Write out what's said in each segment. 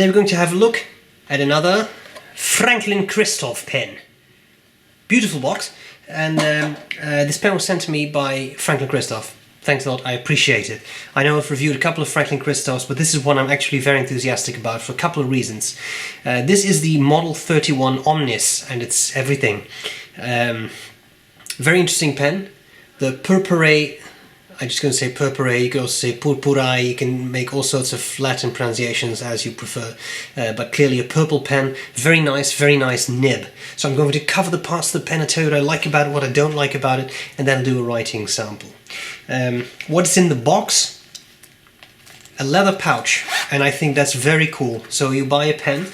Today we're going to have a look at another Franklin-Christoph pen. Beautiful box, and this pen was sent to me by Franklin-Christoph. Thanks a lot, I appreciate it. I know I've reviewed a couple of Franklin-Christophs, but this is one I'm actually very enthusiastic about for a couple of reasons. This is the Model 31 Omnis, and it's everything. Very interesting pen. The Purpurae, I'm just going to say Purpurae, you can also say Purpurae, you can make all sorts of Latin pronunciations as you prefer, but clearly a purple pen, very nice nib. So I'm going to cover the parts of the pen and tell you what I like about it, what I don't like about it, and then I'll do a writing sample. What's in the box? A leather pouch, and I think that's very cool. So you buy a pen,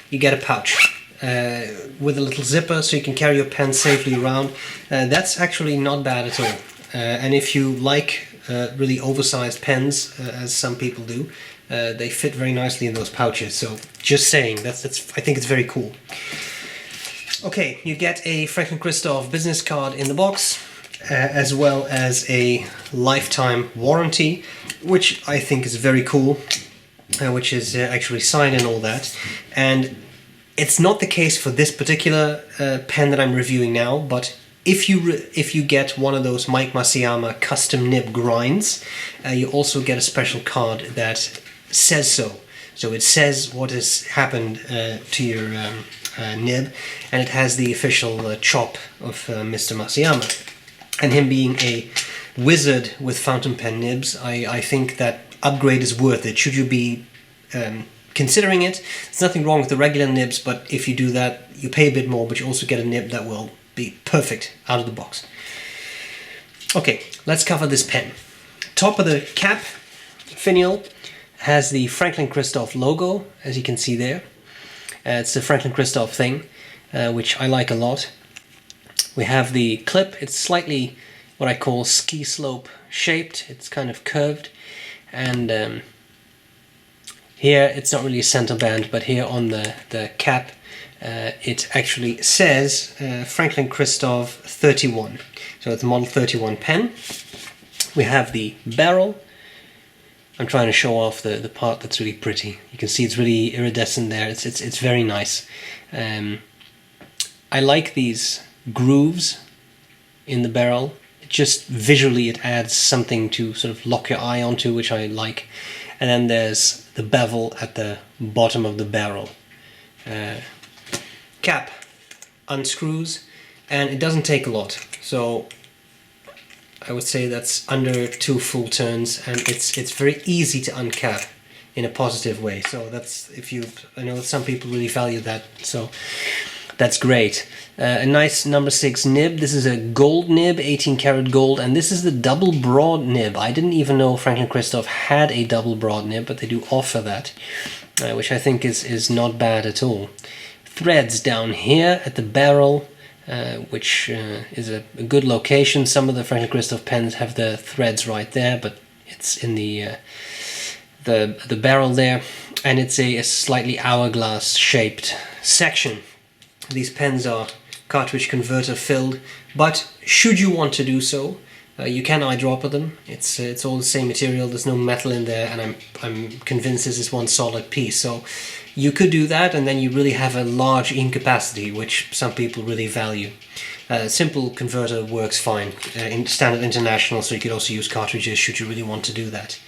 you get a pouch with a little zipper so you can carry your pen safely around. That's actually not bad at all. And if you like really oversized pens, as some people do, they fit very nicely in those pouches. So just saying, that's I think it's very cool. Okay, you get a Franklin-Christoph business card in the box, as well as a lifetime warranty, which I think is very cool, which is actually signed and all that. And it's not the case for this particular pen that I'm reviewing now, but if you get one of those Mike Masayama custom nib grinds, you also get a special card that says so. So it says what has happened to your nib, and it has the official chop of Mr. Masayama. And him being a wizard with fountain pen nibs, I think that upgrade is worth it. Should you be considering it, there's nothing wrong with the regular nibs, but if you do that, you pay a bit more, but you also get a nib that will be perfect out of the box. Okay, let's cover this pen. Top of the cap finial has the Franklin-Christoph logo, as you can see there. It's the Franklin-Christoph thing, which I like a lot. We have the clip. It's slightly what I call ski slope shaped. It's kind of curved, and here it's not really a center band, but here on the cap it actually says Franklin-Christoph 31. So it's a Model 31 pen. We have the barrel. I'm trying to show off the part that's really pretty. You can see it's really iridescent there. It's very nice. I like these grooves in the barrel. Just visually it adds something to sort of lock your eye onto, which I like. And then there's the bevel at the bottom of the barrel. Cap unscrews, and it doesn't take a lot, so I would say that's under 2 full turns, and it's very easy to uncap in a positive way. So that's, I know some people really value that, so that's great. A nice number 6 nib. This is a gold nib, 18 karat gold, and this is the double broad nib. I didn't even know Franklin-Christoph had a double broad nib, but they do offer that, which I think is not bad at all. Threads down here at the barrel, which is a good location. Some of the Franklin-Christoph pens have the threads right there, but it's in the barrel there, and it's a slightly hourglass shaped section. These pens are cartridge-converter filled, but should you want to do so, you can eyedropper them. It's all the same material. There's no metal in there, and I'm convinced this is one solid piece. So you could do that, and then you really have a large ink capacity, which some people really value. Simple converter works fine. In standard international, so you could also use cartridges should you really want to do that.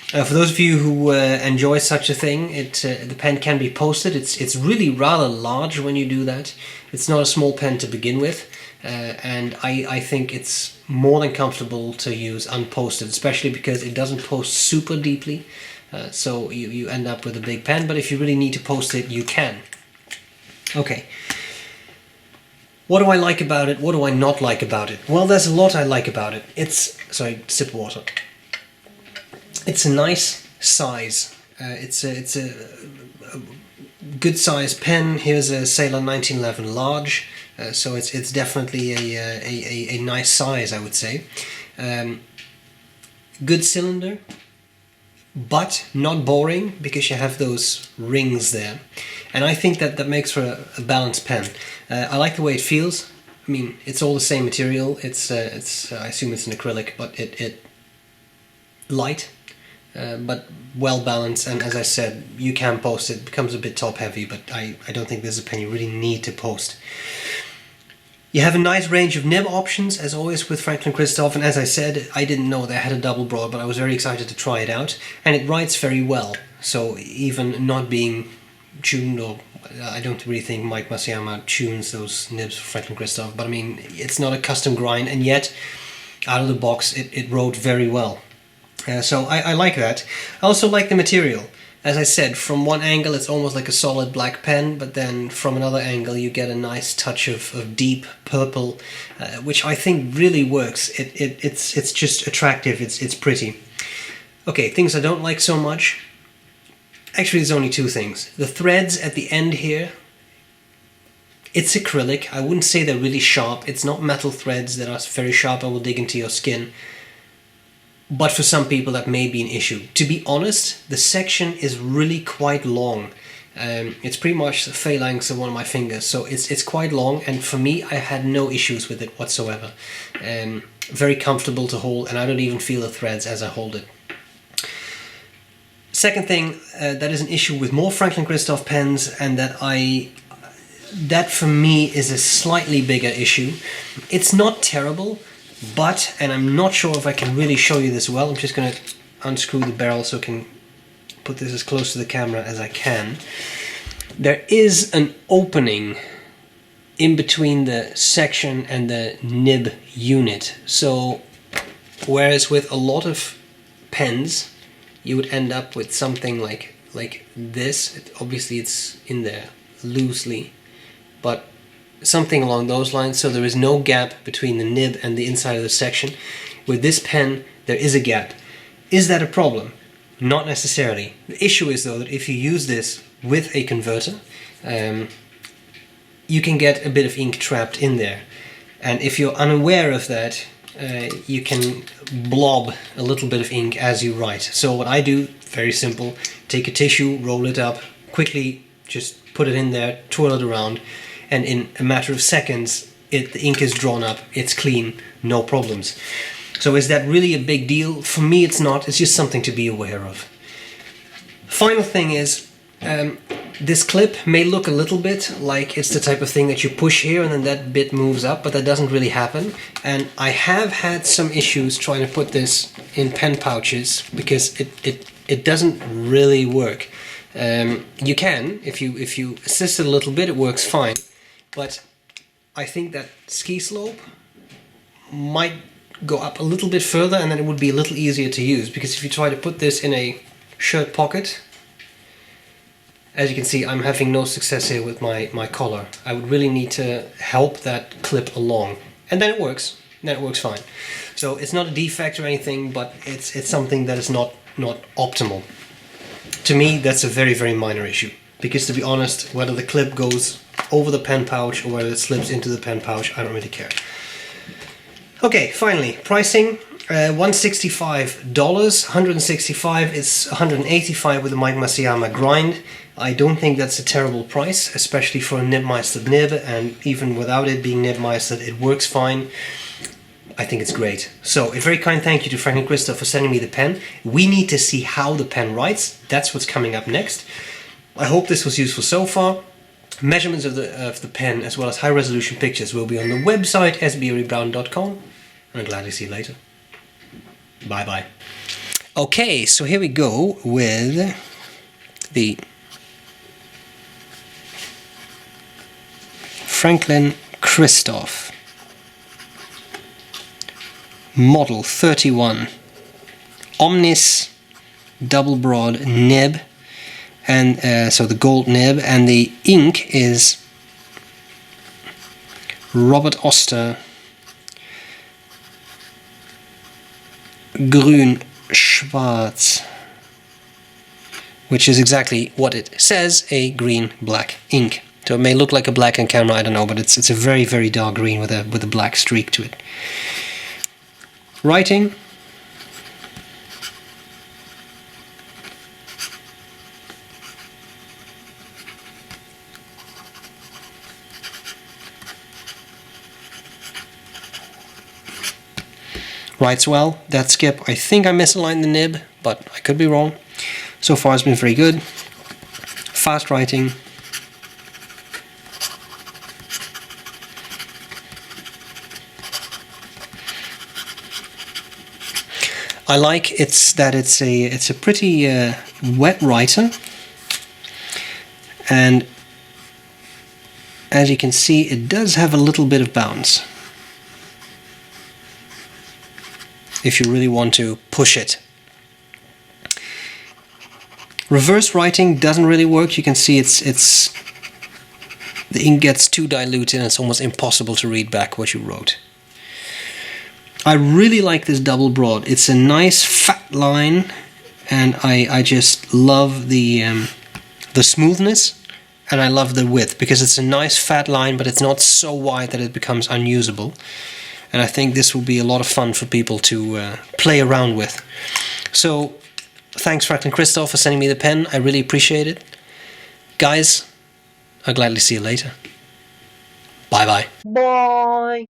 For those of you who enjoy such a thing, the pen can be posted. It's really rather large when you do that. It's not a small pen to begin with, and I think it's more than comfortable to use unposted, especially because it doesn't post super deeply. So you end up with a big pen, but if you really need to post it, you can. Okay. What do I like about it? What do I not like about it? Well, there's a lot I like about it. Sorry, sip of water. It's a nice size. It's a good size pen. Here's a Sailor 1911 large, so it's definitely a nice size, I would say. Good cylinder, but not boring because you have those rings there, and I think that makes for a balanced pen. I like the way it feels. I mean, it's all the same material. I assume it's an acrylic, but it light. but well balanced, and as I said, you can post it. It becomes a bit top heavy, but I don't think this is a pen you really need to post. You have a nice range of nib options, as always with Franklin-Christoph, and as I said, I didn't know they had a double broad, but I was very excited to try it out, and it writes very well. So even not being tuned, or I don't really think Mike Masayama tunes those nibs for Franklin-Christoph, but I mean, it's not a custom grind, and yet out of the box it wrote very well. So I like that. I also like the material. As I said, from one angle it's almost like a solid black pen, but then from another angle you get a nice touch of deep purple, which I think really works. It's just attractive, it's pretty. Okay, things I don't like so much. Actually, there's only two things. The threads at the end here, it's acrylic. I wouldn't say they're really sharp. It's not metal threads that are very sharp and will dig into your skin. But for some people that may be an issue. To be honest, the section is really quite long. It's pretty much the phalanx of one of my fingers, so it's quite long, and for me I had no issues with it whatsoever. Very comfortable to hold, and I don't even feel the threads as I hold it. Second thing, that is an issue with more Franklin-Christoph pens, and that for me is a slightly bigger issue. It's not terrible, but, and I'm not sure if I can really show you this well, I'm just going to unscrew the barrel so I can put this as close to the camera as I can. There is an opening in between the section and the nib unit. So, whereas with a lot of pens, you would end up with something like this. Obviously it's in there loosely, but something along those lines, so there is no gap between the nib and the inside of the section. With this pen, there is a gap. Is that a problem? Not necessarily. The issue is, though, that if you use this with a converter, you can get a bit of ink trapped in there. And if you're unaware of that, you can blob a little bit of ink as you write. So what I do, very simple, take a tissue, roll it up, quickly just put it in there, twirl it around, and in a matter of seconds the ink is drawn up, it's clean, no problems. So is that really a big deal? For me it's not, it's just something to be aware of. Final thing is, this clip may look a little bit like it's the type of thing that you push here and then that bit moves up, but that doesn't really happen. And I have had some issues trying to put this in pen pouches because it doesn't really work. You can, if you assist it a little bit, it works fine. But I think that ski slope might go up a little bit further, and then it would be a little easier to use, because if you try to put this in a shirt pocket, as you can see, I'm having no success here with my collar. I would really need to help that clip along, and then it works. Then it works fine. So it's not a defect or anything, but it's something that is not optimal. To me, that's a very, very minor issue, because to be honest, whether the clip goes over the pen pouch or whether it slips into the pen pouch, I don't really care. Okay, finally, pricing. $165, $165 is $185 with the Mike Masayama grind. I don't think that's a terrible price, especially for a nib-meistered nib, and even without it being nib-meistered, it works fine. I think it's great. So, a very kind thank you to Franklin-Christoph for sending me the pen. We need to see how the pen writes. That's what's coming up next. I hope this was useful so far. Measurements of the pen, as well as high-resolution pictures, will be on the website sbrebrown.com. I'm glad to see you later. Bye-bye. Okay, so here we go with the Franklin-Christoph Model 31 Omnis double broad nib, and so the gold nib, and the ink is Robert Oster Grün Schwarz, which is exactly what it says, a green-black ink. So it may look like a black on camera, I don't know, but it's a very, very dark green with a black streak to it. Writing. Writes well. That skip, I think I misaligned the nib, but I could be wrong. So far it's been very good. Fast writing. I like it's a pretty wet writer, and as you can see, it does have a little bit of bounce if you really want to push it. Reverse writing doesn't really work. You can see the ink gets too diluted and it's almost impossible to read back what you wrote. I really like this double broad. It's a nice fat line, and I just love the smoothness, and I love the width, because it's a nice fat line, but it's not so wide that it becomes unusable. And I think this will be a lot of fun for people to play around with. So thanks Franklin-Christoph for sending me the pen. I really appreciate it. Guys, I'll gladly see you later. Bye bye. Bye.